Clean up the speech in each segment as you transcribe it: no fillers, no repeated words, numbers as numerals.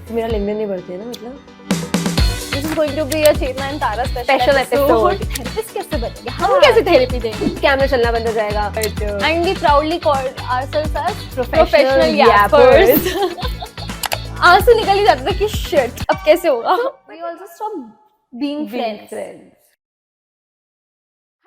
तो मेरा लिंक्डइन नहीं बढ़ती है ना मतलब. This is going to be a Chetna and Tara Special episode. Therapist कैसे बनेंगे? हम कैसे therapy देंगे? कैमरा चलना बंद हो जाएगा. And we proudly called ourselves as Professional yappers. आंसू निकल ही जाता था कि shit, अब कैसे होगा? We also stopped being friends.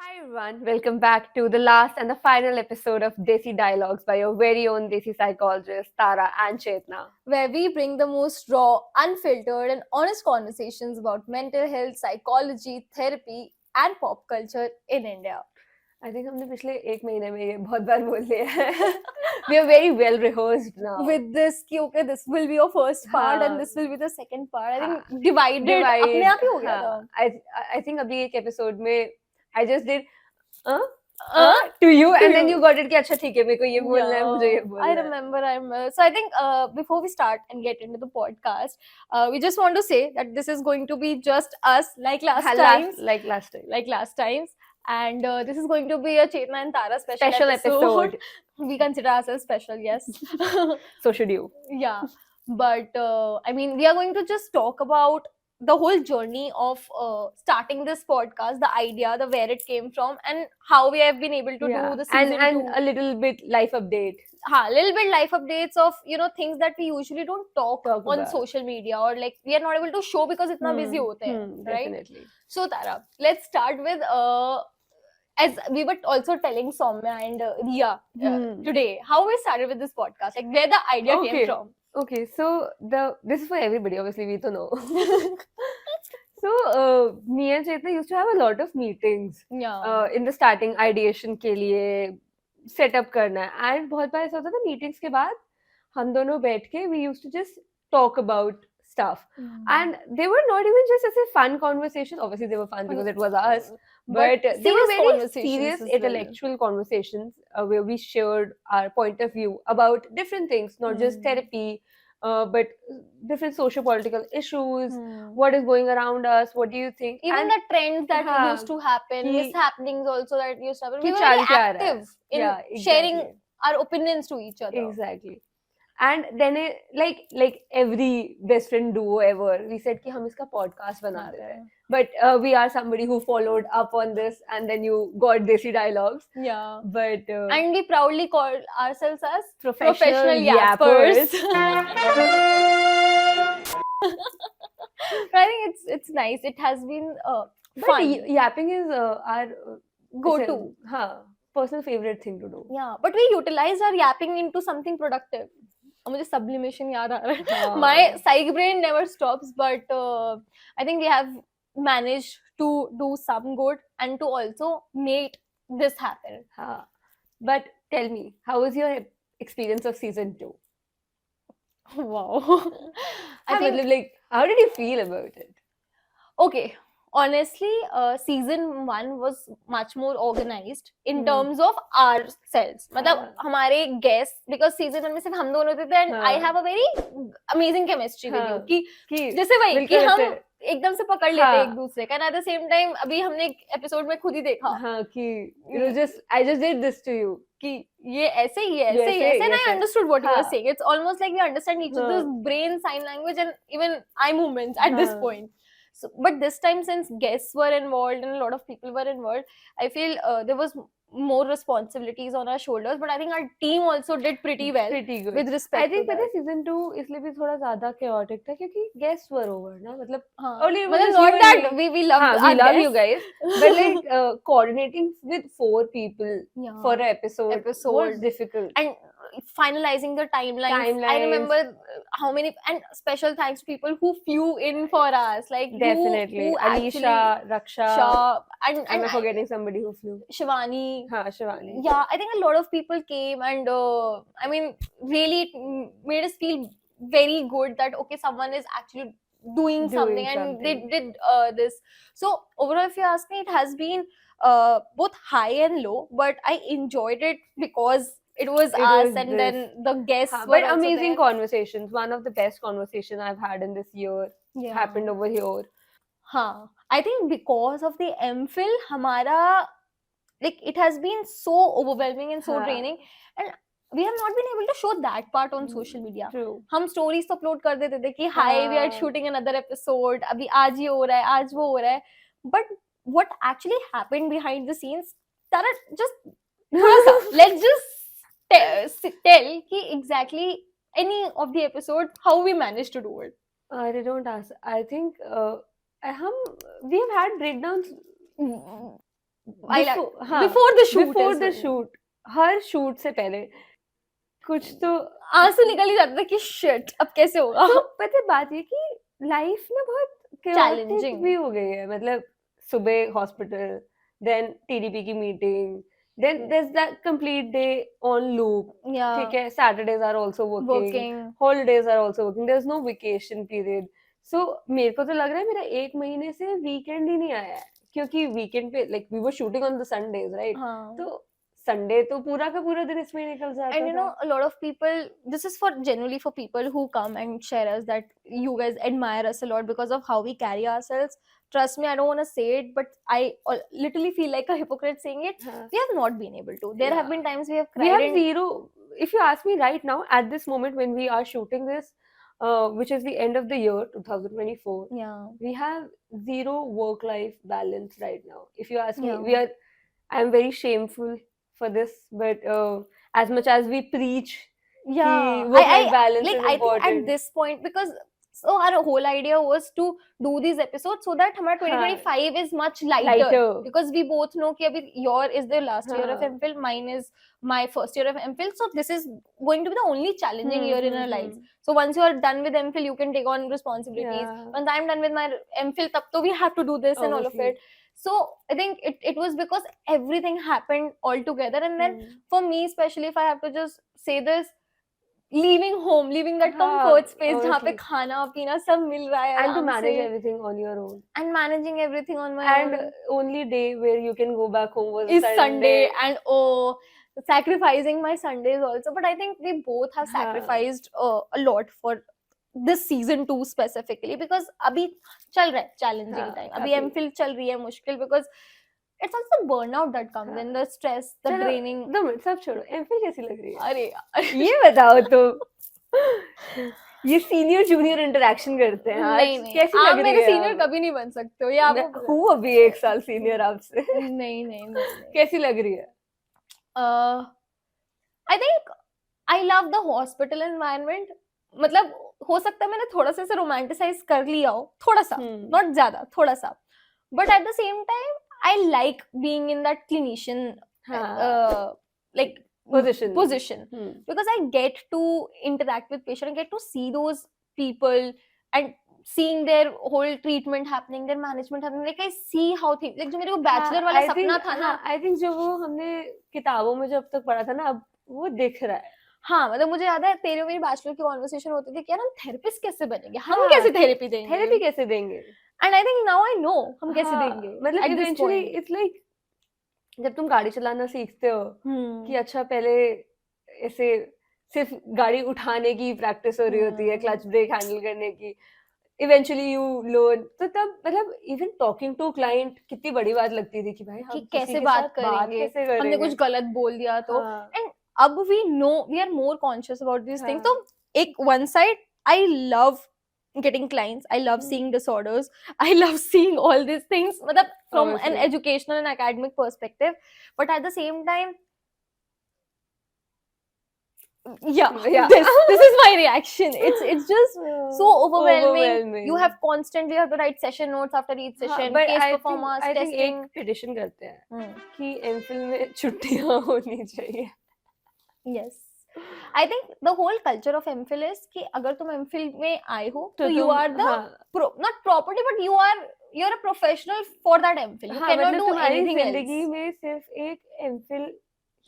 Hi everyone, welcome back to the last and the final episode of Desi Dialogues by your very own Desi psychologist Tara and Chetna. Where we bring the most raw, unfiltered and honest conversations about mental health, psychology, therapy and pop culture in India. I think हमने पिछले एक महीने में ये बहुत बार बोल लिया है. We are very well rehearsed now. With this कि okay, this will be your first part हाँ. and this will be the second part. I think divided अपने आप ही हो गया था. I think अभी एक episode में I just did to you and then you got it कि अच्छा ठीक है मेरे को ये बोलना है मुझे ये बोलना है. I remember. So I think before we start and get into the podcast, we just want to say that this is going to be just us like last times. And this is going to be a Chetna and Tara special episode. We consider ourselves special, yes. So should you. Yeah. But I mean, we are going to just talk about the whole journey of starting this podcast, the idea, the where it came from, and how we have been able to do the season and a little bit life update. Little bit life updates of things that we usually don't talk on about. Social media, or like we are not able to show because itna busy hote hain, right? Definitely. So Tara, let's start with as we were also telling Soumya and Riya today, how we started with this podcast, like where the idea came from. Okay, so this is for everybody, obviously we don't know. So me and Chetna used to have a lot of meetings in the starting ideation के लिए set up करना है, and बहुत बार ऐसा होता था meetings के बाद हम दोनों बैठ के we used to just talk about stuff, and they were not even just as a fun conversation. Obviously they were fun because it was us, but they were very serious intellectual conversations where we shared our point of view about different things, not just therapy, but different socio-political issues, what is going around us, what do you think, even the trends that used to happen, mishappenings also that used to happen. We were very active in sharing our opinions to each other. Exactly. And then like every best friend duo ever, we said कि हम इसका podcast बना रहे हैं. But we are somebody who followed up on this, and then you got Desi Dialogues. Yeah. But and we proudly called ourselves as professional yappers. I think it's nice. It has been fun. Yapping is our go-to. Personal favorite thing to do. Yeah, but we utilized our yapping into something productive. मुझे sublimation याद आ रहा है. My psych brain never stops, but I think we have managed to do some good and to also make this happen. But tell me, how was your experience of season 2? Wow. I think, like, how did you feel about it? Okay. Honestly, season 1 was much more organized in terms of ourselves. मतलब हमारे guests, because season 1 में सिर्फ हम दोनों थे, and I have a very amazing chemistry with you. कि जैसे वही कि हम एकदम से पकड़ लेते एक दूसरे का, and at the same time अभी हमने एक episode में खुद ही देखा कि I just did this to you. कि ये ऐसे, and I understood what you were saying. It's almost like we understand each other's brain, sign language, and even eye movements at this point. So, but this time, since guests were involved and a lot of people were involved, I feel there was more responsibilities on our shoulders. But I think our team also did pretty well. Pretty good. With respect. I think पता है season 2 इसलिए भी थोड़ा ज़्यादा chaotic था क्योंकि guests were over ना, मतलब earlier not that we love you guys, but like coordinating with 4 people for an episode was difficult. And finalizing the timelines. I remember how many, and special thanks to people who flew in for us, like definitely who Alisha, Raksha, and I'm forgetting somebody who flew. Shivani. Shivani. Yeah, I think a lot of people came, and I mean, really it made us feel very good that okay, someone is actually doing something, and they did this. So overall, if you ask me, it has been both high and low, but I enjoyed it because it was us, and then the guests were but also amazing there. Conversations. One of the best conversations I've had in this year happened over here. I think because of the MPhil, hamara, like, it has been so overwhelming and so draining, and we have not been able to show that part on social media. True. हम stories तो upload कर देते थे कि hi we are हाँ. shooting another episode, अभी आज ये हो रहा है, आज वो हो रहा है, but what actually happened behind the scenes, Tara, just थोड़ा सा let's just tell कि exactly any of the episode how we managed to do it. They don't ask. I think we have had breakdowns Before the shoot. Before the shoot. Her shoot से पहले कुछ तो आंसू निकल ही जाता था कि shit अब कैसे होगा. तो पता है बात ये कि लाइफ ना बहुत Challenging भी हो गई है. मतलब सुबह हॉस्पिटल, then TDP की meeting, then there's that complete day on loop. Yeah. ठीक है, Saturdays are also working. Holidays are also working. There's no vacation period. So मेरे को तो लग रहा है मेरा 1 महीने से वीकेंड ही नहीं आया है, क्योंकि वीकेंड पे like we were shooting on the Sundays, right? हाँ. तो संडे तो पूरा का पूरा दिन इसमें निकल जाता And you know, a lot of people, this is for generally for people who come and share us that you guys admire us a lot because of how we carry ourselves. Trust me, I don't want to say it, but I literally feel like a hypocrite saying it. We have not been able to. There have been times we have cried. We have zero. If you ask me right now, at this moment when we are shooting this, which is the end of the year 2024, we have zero work-life balance right now. If you ask me, I'm very shameful for this, but as much as we preach, work-life balance is important. I think at this point, because so our whole idea was to do these episodes so that हमारा 2025 is much lighter. Because we both know कि अभी your is the last year of MPhil, mine is my first year of MPhil, so this is going to be the only challenging year in our lives. So once you are done with MPhil, you can take on responsibilities. Once I'm done with my MPhil, तब तो we have to do this and all of it. So I think it was because everything happened all together, and then for me especially, if I have to just say this, leaving home, leaving that comfort space जहाँ पे खाना पीना सब मिल रहा है, and to manage everything on your own, and managing everything on my own, and only day where you can go back home was is Sunday, and sacrificing my Sundays also. But I think we both have sacrificed a lot for this season 2 specifically, because अभी चल रहा है challenging time, अभी MPhil चल रही है मुश्किल, because it's also the burnout that comes in, the stress, the draining. सब छोड़ो, MPhil कैसी लग रही है? अरे ये बताओ तो. ये सीनियर जूनियर इंटरेक्शन करते हैं आज. नहीं, कैसी लग रही है? आप मेरे सीनियर कभी नहीं बन सकते हो, ये आपको हूँ अभी 1 साल सीनियर आपसे. नहीं. कैसी लग रही है? I think I love the hospital environment. मतलब हो सकता है मैंने थोड़ा सा इसे रोमांटिसाइज कर लिया हो, थोड़ा सा, not ज्यादा, थोड़ा सा. But at the same time, I like being in that clinician like position. Because I get to interact with patient, I get to see those people and seeing their whole treatment happening, their management happening. Like I see how things, like जो मेरे को bachelor वाला सपना था ना, I think जो वो हमने किताबों में जब तक पढ़ा था ना, अब वो दिख रहा है. हाँ, मतलब मुझे याद है तेरे मेरी बैचलर की कॉन्वर्सेशन होती थी कि यार हम थेरेपिस्ट कैसे बनेंगे, हम कैसे थेरेपी देंगे. And I think now I know हम कैसे देंगे. मतलब eventually it's like जब तुम गाड़ी चलाना सीखते हो कि अच्छा पहले ऐसे सिर्फ गाड़ी उठाने की प्रैक्टिस हो रही होती है, क्लच ब्रेक हैंडल करने की, eventually you learn. तो तब मतलब even talking to client कितनी बड़ी बात लगती थी कि भाई हम कैसे बात करेंगे, हमने कुछ गलत बोल दिया तो. And अब we know, we are more conscious about these things. तो एक one side I love getting clients, I love seeing disorders, I love seeing all these things, मतलब from an educational and academic perspective, but at the same time, this is my reaction. It's just so overwhelming. You have constantly have to write session notes after each session, case performance, testing. I think एक petition करते हैं कि MPhil में छुट्टियाँ होनी चाहिए. Yes. I think the whole culture of MPhil is कि अगर तुम MPhil में आए हो तो you are the not property, but you're a professional for that MPhil. You cannot do anything else. जिंदगी में सिर्फ एक MPhil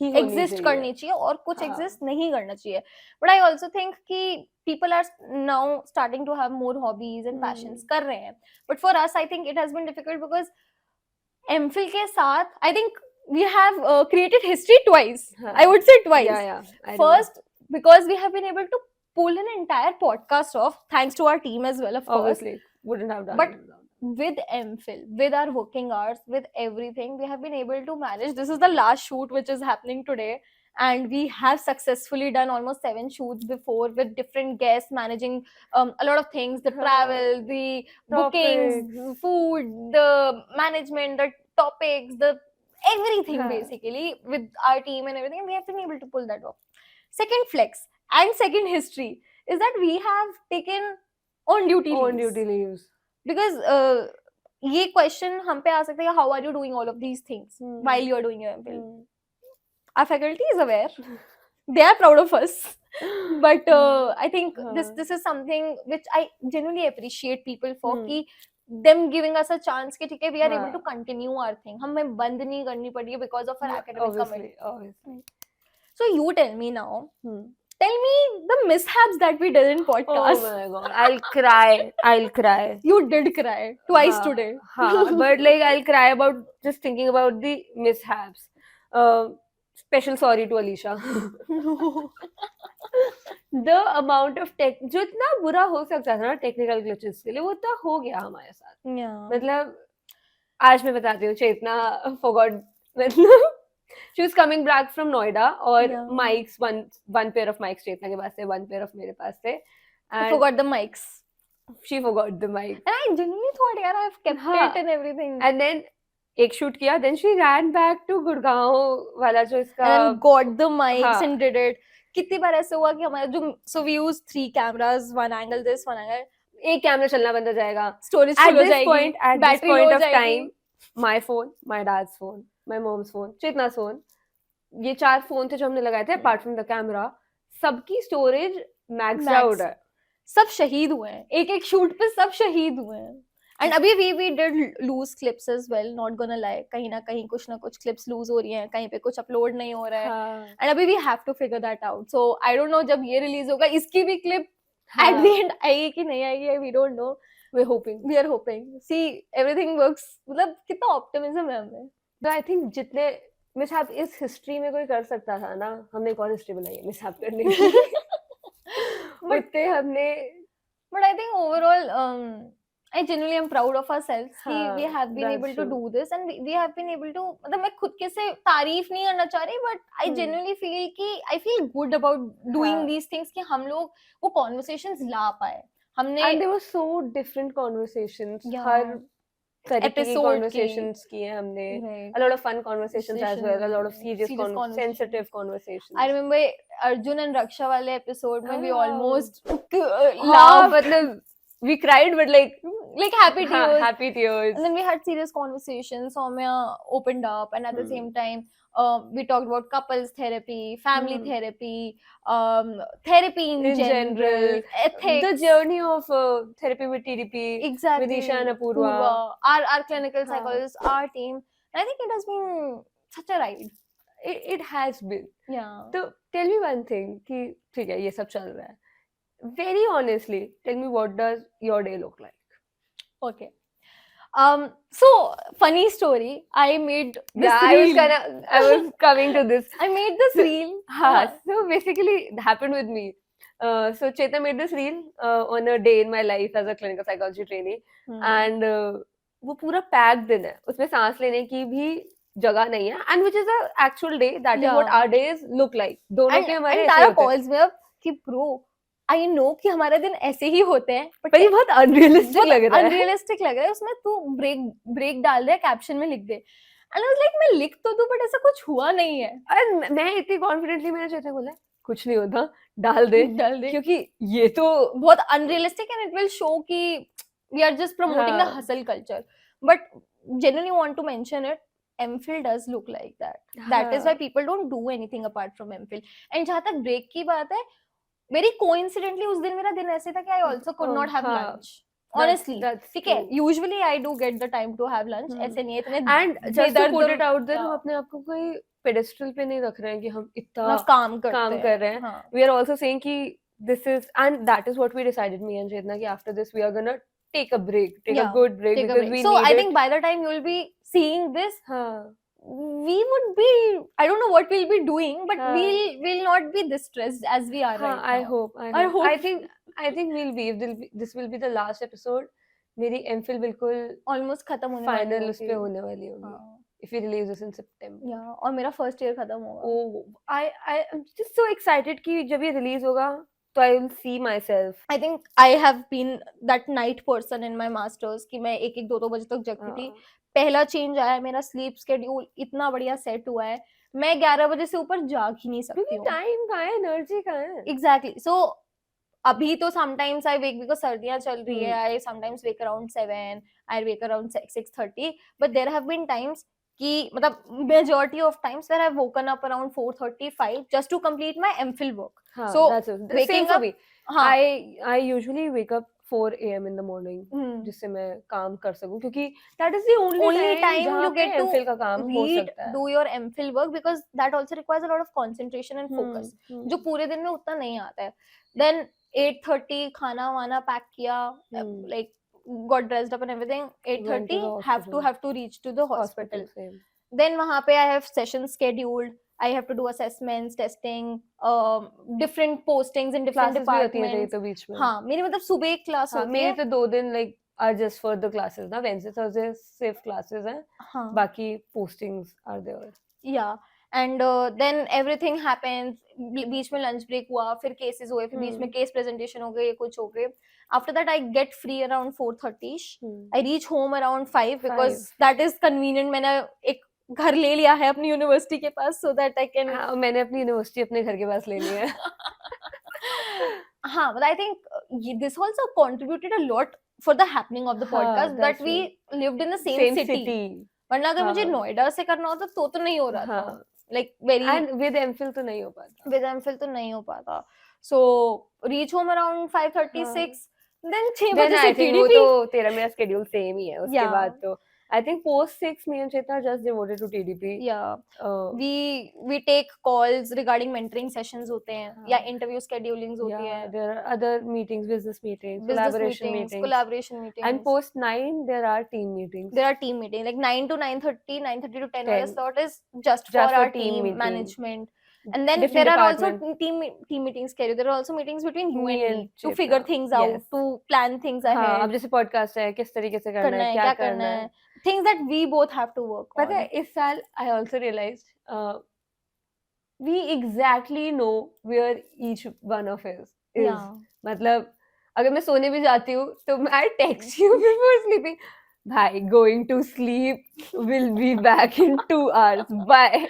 ही exist करनी चाहिए और कुछ exist नहीं करना चाहिए. But I also think कि people are now starting to have more hobbies and passions कर रहे हैं. But for us, I think it has been difficult because MPhil के साथ I think we have created history twice. I would say twice. First, because we have been able to pull an entire podcast off, thanks to our team as well, of course. Obviously, wouldn't have done it. But with MPhil, with our working hours, with everything, we have been able to manage. This is the last shoot which is happening today, and we have successfully done almost 7 shoots before with different guests, managing a lot of things, the travel, the bookings, Topics. food, the management, the topics, the everything basically with our team and everything, and we have been able to pull that off. Second flex and second history is that we have taken on duty leaves. Because ये question हम पे आ सकता है, how are you doing all of these things while you are doing your MPhil? Our faculty is aware. They are proud of us. But I think this is something which I genuinely appreciate people for, कि them giving us a chance कि ठीक है, we are able to continue our thing. हमें बंद नहीं करनी पड़ी है because of our academic commitment. Obviously. So you tell me now. Tell me the mishaps that we did in podcast. Oh my god, I'll cry. You did cry twice today. But like I'll cry about just thinking about the mishaps. Special sorry to Alicia. The amount of tech जो इतना बुरा हो सकता था ना technical glitches के लिए, वो तो हो गया हमारे साथ. मतलब आज मैं बताती हूँ, चेतना forgot, मतलब she was coming back from Noida और mics, one pair of mics चेतना के पास थे, one pair of मेरे पास थे. I forgot the mics. She forgot the mic. And I genuinely thought, यार, I've kept it and everything. And then एक shoot किया, then she ran back to Gurgaon वाला जो इसका. And got the mics and did it. कितनी बार ऐसे हुआ कि हमारा जो, so we use 3 cameras, one angle this, one angle. एक कैमरा चलना बंद हो जाएगा. Storage full हो जाएगी. At this point of time, my phone, my dad's phone, my mom's phone, चेतना's phone, ये 4 फोन थे जो हमने लगाए थे apart from the camera. सबकी storage max out है. सब शहीद हुए हैं, एक शूट पे सब शहीद हुए हैं. And अभी we did lose clips as well, not gonna lie. कहीं ना कहीं कुछ ना कुछ clips lose हो रही हैं, कहीं पे कुछ upload नहीं हो रहा है. And अभी we have to figure that out. So I don't know जब ये release होगा, इसकी भी clip at the end आएगी कि नहीं आएगी, we don't know. We're hoping. We are hoping. See, everything works. मतलब कितना optimism है हमें. So I think जितने mishap इस history में कोई कर सकता था ना, हमने एक और history बनाई है mishap करने की. उतने हमने. But I think overall, I genuinely am proud of ourselves. We have been able to do this, and we have been able to. मतलब मैं खुद के से तारीफ नहीं करना चाह रही, but I genuinely feel कि I feel good about doing these things कि हम लोग वो conversations ला पाए. हमने. And there were so different conversations. हर तरीके की conversations किए हमने. A lot of fun conversations as well. A lot of serious sensitive conversations. I remember Arjun and Raksha वाले episode में we almost laughed. मतलब we cried, but like happy tears. Happy tears. And then we had serious conversations. Soumya opened up, and at the same time, we talked about couples therapy, family therapy, therapy in general, ethics. The journey of therapy with TDP, exactly. With Isha and Apurva. Our clinical psychologists, our team. And I think it has been such a ride. It has been. Yeah. So tell me one thing. कि ठीक है, ये सब चल रहा है. Very honestly, tell me, what does your day look like? Okay. So funny story. I made this reel. I was coming to this. I made this reel. So basically, it happened with me. So Cheta made this reel on a day in my life as a clinical psychology trainee, and वो पूरा packed दिन है. उसमें सांस लेने की भी जगह नहीं है. And which is the actual day. That is what our days look like. दोनों के हमारे ऐसे होते हैं. Calls me up कि bro, I know कि हमारे दिन ऐसे ही होते हैं, पर ये बहुत unrealistic लग रहा है. Unrealistic लग रहा है. उसमें तू break डाल दे, caption में लिख दे. And I was like, मैं लिख तो दूं, but ऐसा कुछ हुआ नहीं है. और मैं इतनी confidently मैंने चेता बोला, कुछ नहीं होता, डाल दे, क्योंकि ये तो बहुत unrealistic and it will show कि we are just promoting the hustle culture. But genuinely want to mention it. MPhil does look like that. That is why people don't do anything apart from MPhil. And जहाँ तक break की बात है, very coincidentally उस दिन मेरा दिन ऐसे था कि I also could not have lunch. Honestly, ठीक है. Usually I do get the time to have lunch. ऐसे नहीं है इतने. And just to put it out there, हम अपने आप को कोई pedestal पे नहीं रख रहे हैं कि हम इतना काम कर रहे हैं. We are also saying कि this is, and that is what we decided, me and Chetna, कि after this we are gonna take a break, take a good break, because we so I think by the time you will be seeing this, we would be, I don't know what we'll be doing, but we'll not be this stressed as we are right now. I hope. I think we'll be. This will be the last episode. मेरी MPhil बिल्कुल almost खत्म होने वाली है. Final उस पे होने वाली होगी. if we release this in September. Yeah, और मेरा फर्स्ट ईयर खत्म होगा. Oh, I am just so excited कि जब ये release होगा तो I will see myself. I think I have been that night person in my masters कि मैं 1-2 बजे तक जगती थी. पहला चेंज आया, मेरा स्लीप स्केड्यूल इतना बढ़िया सेट हुआ है, मैं 11 बजे से ऊपर जाग ही नहीं सकती हूँ. टाइम कहाँ है, एनर्जी कहाँ है? Exactly. So अभी तो sometimes I wake because सर्दियाँ चल रही है. I sometimes wake around 7. I wake around 6:30. But there have been times कि मतलब majority of times where I've woken up around 4:35 just to complete my MPhil work. हाँ, So that's it. Same waking for up, me. हाँ, I usually wake up 4 a.m. in the morning जिससे मैं काम कर सकूं, क्योंकि that is the only time you जहाँ get पे to MPhil का काम हो read, सकता है. do your MPhil work because that also requires a lot of concentration and focus, जो पूरे दिन में उतना नहीं आता है. Then 8:30 खाना वाना पैक किया, like got dressed up and everything. 8:30 have to reach to the hospital. Then वहाँ पे I have sessions scheduled. I have to do assessments, testing, different postings in different departments. तो बीच में. हाँ, मेरी मतलब सुबह एक क्लास होती है. मेरी तो 2 दिन like are just for the classes ना, Wednesday Thursday सिर्फ classes हैं. हाँ. बाकी postings are there. Yeah. And then everything happens. बीच में lunch break हुआ, फिर cases हुए, फिर बीच में case presentation हो गए, कुछ हो गए. After that I get free around 4:30. I reach home around 5 because that is convenient. मैंने एक घर ले लिया है अपनी यूनिवर्सिटी के पास so that I can. हाँ, मैंने अपनी यूनिवर्सिटी अपने घर के पास ले ली है. हाँ, but I think this also contributed a lot for the happening of the podcast that we lived in the same city. वरना अगर मुझे नोएडा से करना होता तो नहीं हो रहा था. Like very. And with MPhil तो नहीं हो पाता. With MPhil तो नहीं हो पाता. So reach home around 5:36. Then 6 बजे से TDP. वो तो तेरा मेरा schedule same ही है. उसके बाद तो I think post 6 me and Cheta are just devoted to TDP. Yeah. We take calls regarding mentoring sessions होते हैं या interview schedulings होती हैं. There are other meetings, business meetings, collaboration meetings. And post 9 there are team meetings. There are team meetings like 9 to 9:30, 9:30 to 10 वाला slot is just for our team management. And then there are also team meetings scheduled. There are also meetings between you and me to figure things out, to plan things ahead. हाँ, अब जैसे podcast है, किस तरीके से करना है, क्या करना है. Things that we both have to work on. पता है इस साल I also realized we exactly know where each one of us is. Yeah. मतलब अगर मैं सोने भी जाती हूँ तो I text you before sleeping. भाई, going to sleep, will be back in 2 hours. Bye.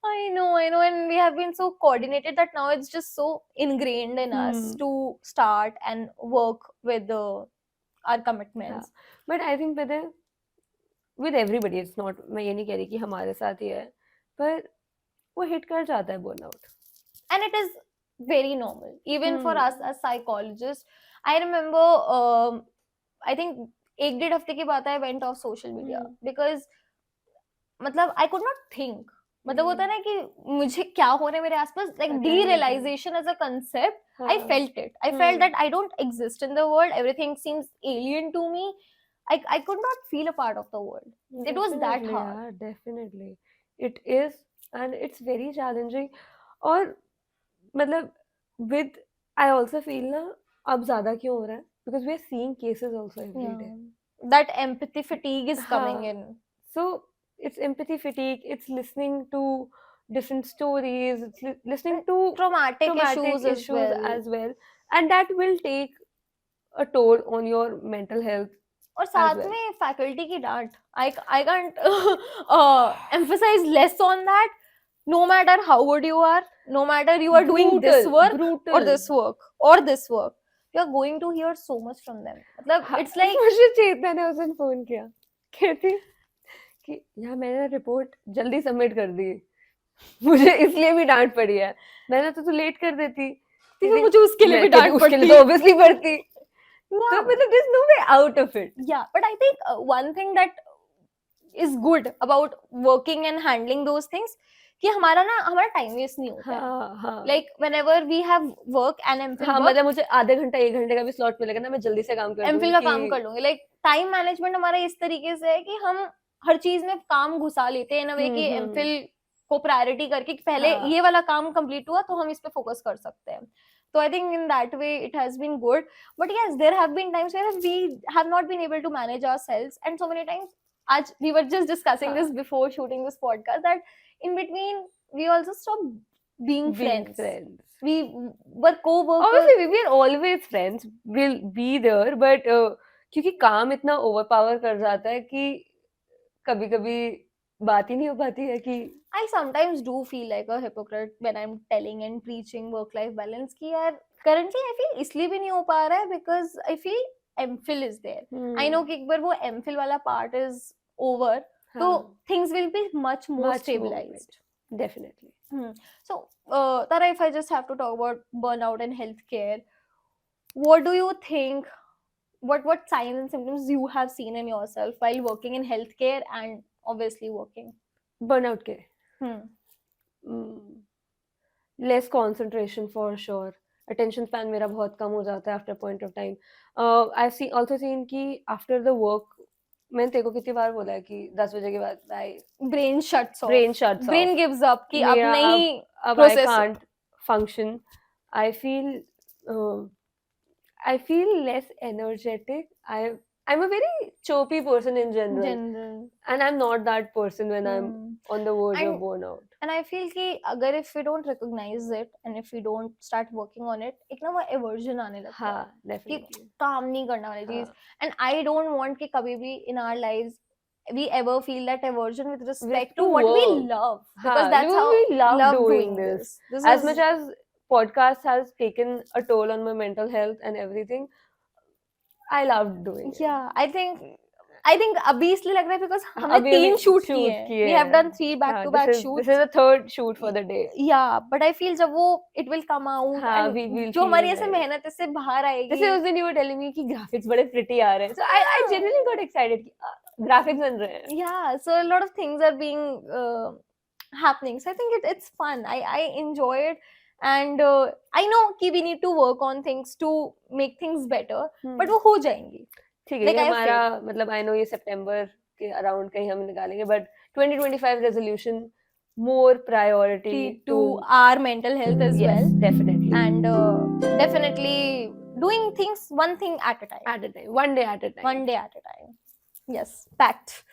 I know, and we have been so coordinated that now it's just so ingrained in us to start and work with our commitments. Yeah. But I think with everybody, it's not, मैं ये नहीं कह रही कि हमारे साथ ही है, पर वो hit कर जाता है burnout. And it is very normal, even for us as psychologists. I remember, I think 1-1.5 हफ्ते के बाद I went off social media because मतलब I could not think. मतलब होता है ना कि मुझे क्या हो रहा है मेरे आसपास, like derealization as a concept. I felt it. I felt that I don't exist in the world. Everything seems alien to me. I could not feel a part of the world. It was that hard. Yeah, definitely. It is, and it's very challenging. और मतलब with I also feel ना अब ज़्यादा क्यों हो रहा है? Because we are seeing cases also every day. That empathy fatigue is coming in. So it's empathy fatigue. It's listening to different stories. It's listening to traumatic issues as well, and that will take a toll on your mental health. और साथ में faculty की डांट. I can't emphasize less on that. No matter how good you are, no matter you are doing this work or this work or this work, you are going to hear so much from them. मतलब it's like मुझे चेतना ने उस दिन phone किया, कहती कि यार मैंने रिपोर्ट जल्दी सबमिट कर दी, मुझे इसलिए भी डांट पड़ी है. मैंने तो लेट कर देती, तो मुझे उसके लिए भी डांट पड़ती, तो obviously पड़ती. So there's no way out of it. Yeah, but I think one thing that is good about working and handling those things कि हमारा टाइम वेस्ट नहीं होता है. Like whenever we have work and MPhil work, मतलब मुझे आधे घंटा 1 घंटे का भी स्लॉट मिलेगा ना, मैं जल्दी से काम कर लूंगी, MPhil का काम कर लूंगी. Like टाइम मैनेजमेंट हमारा इस तरीके से है कि हम हर चीज में काम घुसा लेते हैं ना, वे कि MPhil को प्रायोरिटी करके पहले ये वाला काम कंप्लीट हुआ तो हम इस पे फोकस कर सकते हैं. So I think in that way it has been good. But yes, there have been times where we have not been able to manage ourselves, and so many times आज we were just discussing हाँ. this before shooting this podcast that in between we also stopped being friends. We were co-workers. Obviously, we are always friends. We'll be there, but क्योंकि काम इतना overpower कर जाता है कि कभी-कभी बात ही नहीं हो पाती है कि I sometimes do feel like a hypocrite when I'm telling and preaching work-life balance कि यार currently I feel इसलिए भी नहीं हो पा रहा है because I feel MPhil is there. I know कि एक बार वो MPhil वाला part is over, so things will be much more stabilized. Definitely. So, Tara, if I just have to talk about burnout and healthcare, what do you think? What signs and symptoms you have seen in yourself while working in healthcare and obviously working? Burnout के Hmm. Less concentration for sure. Attention span मेरा बहुत कम हो जाता है after a point of time. I've also seen कि after the work मैंने तेरे को कितनी बार बोला है कि 10 बजे के बाद brain shuts off. Brain gives up कि अब नहीं अब process. I can't function. I feel less energetic. I'm a very chirpy person in general. And I'm not that person when I'm on the verge of burnout. And I feel कि अगर if we don't recognize it and if we don't start working on it, एक ना वो aversion आने लगता है. हाँ, definitely. कि काम नहीं करना वाली चीज. And I don't want कि कभी भी in our lives we ever feel that aversion with respect to what we love. Because that's how we love doing this. As much as podcast has taken a toll on my mental health and everything, I loved doing it. Yeah, I think अभी इसलिए लग रहा है because हमने 3 shoot किए हैं. We have done 3 back-to-back shoots. This is the third shoot for the day. Yeah, but I feel जब वो it will come out and जो हमारी ऐसे मेहनत इससे बाहर आएगी. जैसे उस दिन you were telling me कि graphics बड़े pretty आ रहे हैं. So I genuinely got excited कि graphics बन रहे हैं. Yeah, so a lot of things are being happening. So I think it's fun. I enjoy it. And I know कि we need to work on things to make things better, but वो हो जाएंगी. ठीक है, ये हमारा मतलब I know ये सितंबर के अराउंड कहीं हम निकालेंगे, but 2025 resolution, more priority to our mental health as well. Yes, definitely. And definitely doing things one thing at a time. One day at a time. One day at a time. Yes, packed.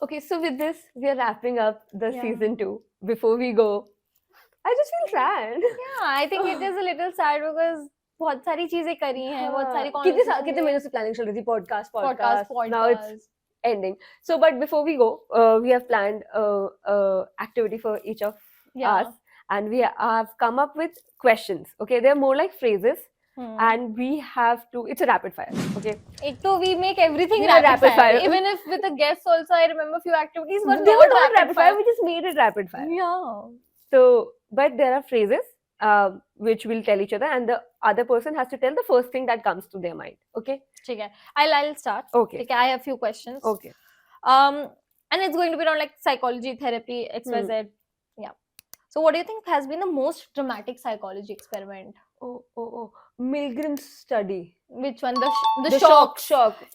Okay, so with this, we are wrapping up the season 2. Before we go, I just feel sad. Yeah, I think it is a little sad because बहुत सारी चीजें करी हैं, बहुत सारी कितने महीनों से प्लानिंग चल रही थी podcast. Now it's ending. So, but before we go, we have planned activity for each of us, and we have come up with questions. Okay, they're more like phrases, and we have to. It's a rapid fire. Okay. एक तो we make everything rapid fire. Even if with a guest also, I remember few activities, but they were not rapid fire. We just made it rapid fire. Yeah. So, but there are phrases. Which we'll tell each other, and the other person has to tell the first thing that comes to their mind. Okay? ठीक है. I'll start. Okay. I have few questions. Okay. And it's going to be around like psychology, therapy, XYZ. Yeah. So what do you think has been the most dramatic psychology experiment? Oh. Milgram's study. Which one? The shock.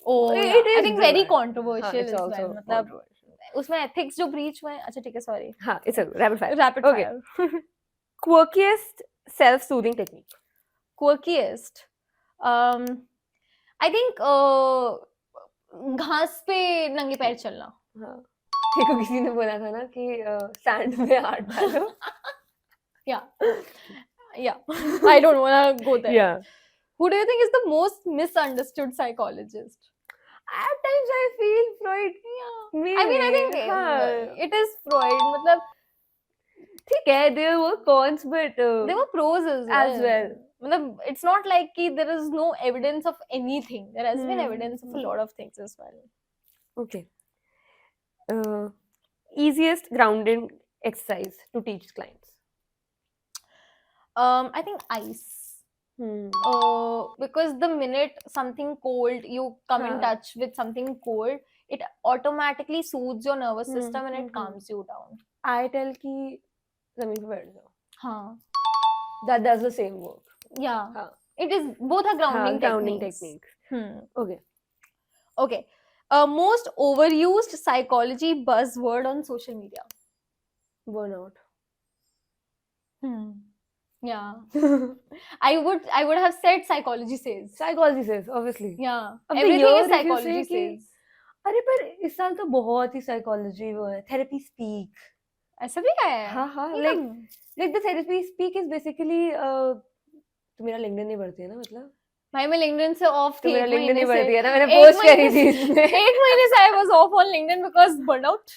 Oh, it is. I think very controversial as well. मतलब उसमें ethics जो breach हुए. अच्छा ठीक है, sorry. हाँ, it's a rapid fire. Rapid fire. Quirkiest self-soothing technique. Quirkiest. I think घास पे नंगे पैर चलना. हाँ. ठीक है, किसी ने बोला था ना कि sand में हाथ डालो. Yeah. I don't want to go there. Yeah. Who do you think is the most misunderstood psychologist? At times I feel Freud. Yeah. I mean, I think it is Freud. मतलब ठीक है, there were cons, but there were pros as well. मतलब it's not like कि there is no evidence of anything. There has been evidence of a lot of things as well. Okay. Easiest grounding exercise to teach clients. I think ice. Because the minute something cold, you come in touch with something cold, it automatically soothes your nervous system and it calms you down. I tell कि जमीन पे बैठ जाओ. हाँ. That does the same work. Yeah. हाँ. It is both are grounding techniques. Okay. Most overused psychology buzzword on social media. Burnout. Yeah. I would have said psychology says. Psychology says, obviously. Yeah. Everything is psychology says. अरे पर इस साल तो बहुत ही psychology वो है, therapy speak. ऐसा भी है? हाँ हाँ, हम्म। like the therapy speak is basically तो मेरा लिंक्डइन नहीं बढ़ती है ना, मतलब भाई मैं लिंक्डइन से ऑफ तो थी मेरा एक लिंक्डइन महीने नहीं से. बढ़ती है ना, मैंने एक पोस्ट करी महीने थी से इसमें. एक महीने से I was of on LinkedIn because burnout.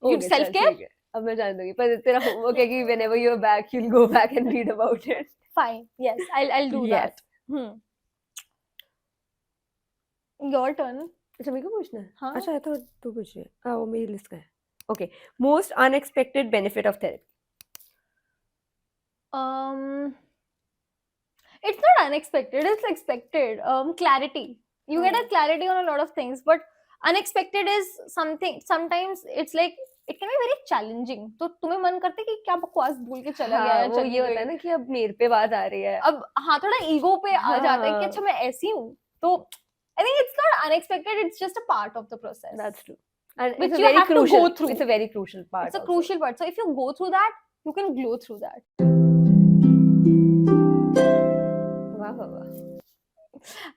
You okay self चल केयर. ठीक है, अब मैं जान दूंगी, पर तेरा होमवर्क है कि whenever you're back you'll go back and read about it. Fine. Yes, I'll do Yes. that. Your turn. अच्छा मेरे को पूछना है. हाँ. अच्छा तो तू पूछ रही है. हाँ वो मेरी लिस्ट का है. Okay, most unexpected benefit of therapy. It's not unexpected, it's expected. Clarity. You get a clarity on a lot of things, but unexpected is something, sometimes it's like it can be very challenging. तो तुम्हें मन करता है कि क्या बकवास बोल के चला गया हाँ है, वो ये होता है ना कि अब मेरे पे बात आ रही है. अब हाँ थोड़ा ईगो पे आ जाता है कि हाँ. अच्छा मैं ऐसी हूँ. तो I think it's not unexpected, it's just a part of the process. That's true. And Which it's a you very have to go crucial. through. It's a very crucial part. It's a also. crucial part. So if you go through that, you can glow through that. वाह वाह वाह.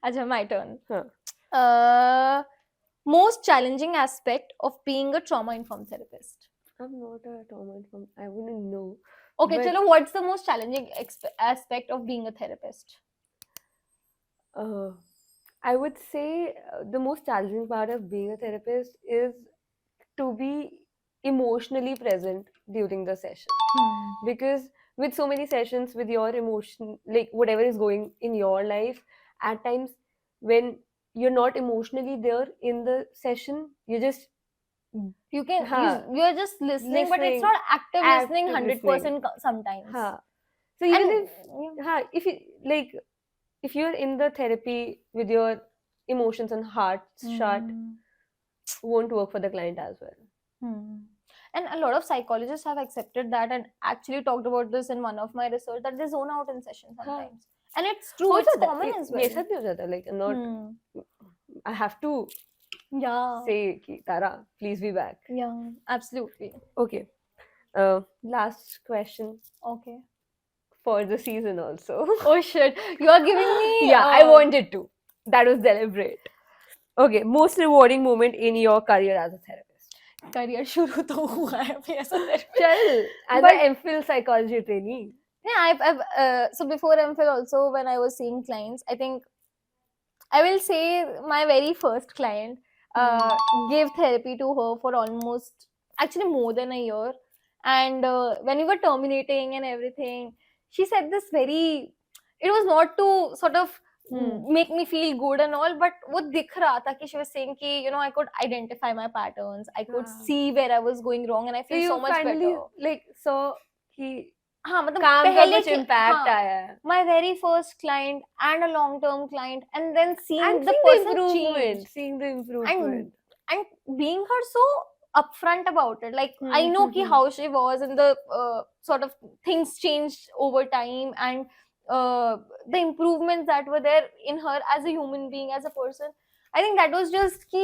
अच्छा, my turn. हाँ. Most challenging aspect of being a trauma-informed therapist. I'm not a trauma informed. I wouldn't know. Okay, But- chalo, what's the most challenging aspect of being a therapist? I would say the most challenging part of being a therapist is to be emotionally present during the session. Because with so many sessions, with your emotion, like whatever is going in your life, at times when you're not emotionally there in the session, you just You can, हाँ. you're just listening, but it's Listening. not active listening Active 100% sometimes. हाँ. So even And- if हाँ, if you like, if you're in the therapy with your emotions and heart shut, won't work for the client as well. And a lot of psychologists have accepted that and actually talked about this in one of my research, that they zone out in sessions sometimes. And it's true, हो it's जाता है, common as well. मेरे साथ भी हो जाता है, like I'm not, I have to Yeah. say कि Tara, please be back. Yeah, absolutely. Okay. Last question Okay. for the season also. Oh shit, you are giving me. Yeah, I wanted to. That was deliberate. Okay, most rewarding moment in your career as a therapist. Career शुरू तो हुआ है अभी ऐसा therapist. Chal, as But- an MPhil psychology trainee. Yeah, so before MPhil also, when I was seeing clients, I think I will say my very first client gave therapy to her for almost, actually more than a year. And when we were terminating and everything, she said this very, it was not to sort of make me feel good and all, but वो दिख रहा था कि she was saying कि you know I could identify my patterns, I could हाँ. see where I was going wrong, and I So feel you so much finally better. like saw कि हाँ मतलब काम का पहले कुछ की- impact हाँ, आया है. my very first client and a long term client, and then seeing And the seeing the person improvement, change seeing the improvement. and being her so upfront about it, like I know ki Mhm. how she was, and the sort of things changed over time, and the improvements that were there in her as a human being, as a person. I think that was just ki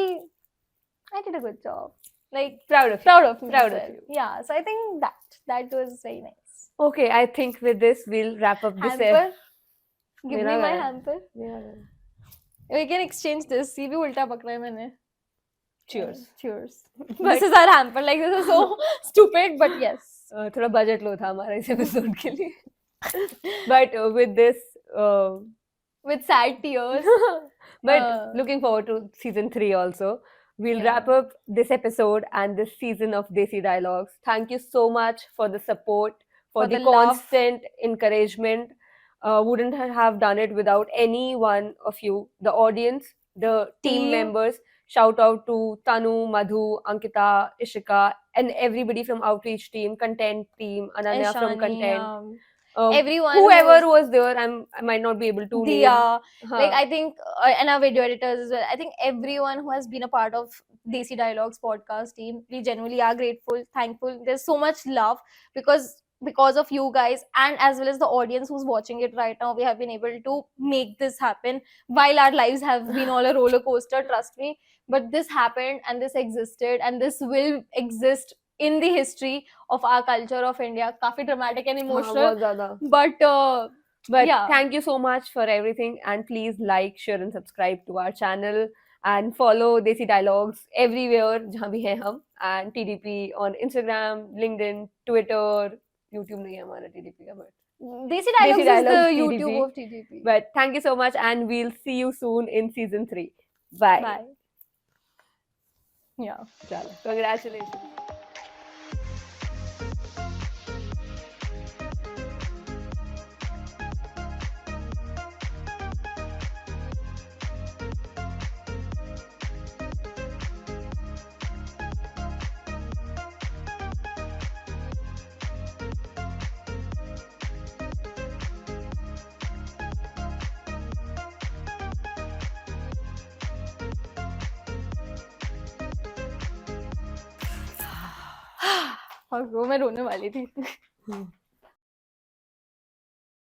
I did a good job, like Proud of you. proud of Proud of myself. you. Yeah, so I think that was very nice. Okay, I think with this we'll wrap up this. Hamper, give me मेरा my है. hamper. मेरा है. We can exchange this. ये भी उल्टा पकड़ा है मैंने. Cheers. Cheers. But- This is our hamper. Like this is so stupid, but yes. थोड़ा budget लो था हमारा इस episode के लिए. But with this, With sad tears. but looking forward to season 3 also. We'll Yeah. wrap up this episode and this season of Desi Dialogues. Thank you so much for the support, for the the love. constant encouragement. Wouldn't have done it without any one of you, the audience, the team Team. members. Shout out to Tanu, Madhu, Ankita, Ishika, and everybody from Outreach team, content team, Ananya from Ishani, content. everyone. Whoever who's- was there, I might not be able to name. Diya, Huh. like I think, and our video editors as well. I think everyone who has been a part of Desi Dialogues podcast team, we genuinely are grateful, thankful. There's so much love because of you guys, and as well as the audience who's watching it right now, we have been able to make this happen. While our lives have been all a roller coaster, trust me, but this happened and this existed and this will exist in the history of our culture of India. Kafi dramatic and हाँ, emotional, बहुत ज़्यादा. but But yeah. thank you so much for everything, and please like, share, and subscribe to our channel. and follow Desi Dialogues everywhere जहाँ भी हैं हम, and TDP on Instagram, LinkedIn, Twitter, YouTube नहीं है हमारा TDP का, but Desi Dialogues is the Dialogues YouTube TDP. of TDP. But thank you so much, and we'll see you soon in season 3. Bye. Bye. Yeah. चलो, congratulations. और वो मैं रोने वाली थी.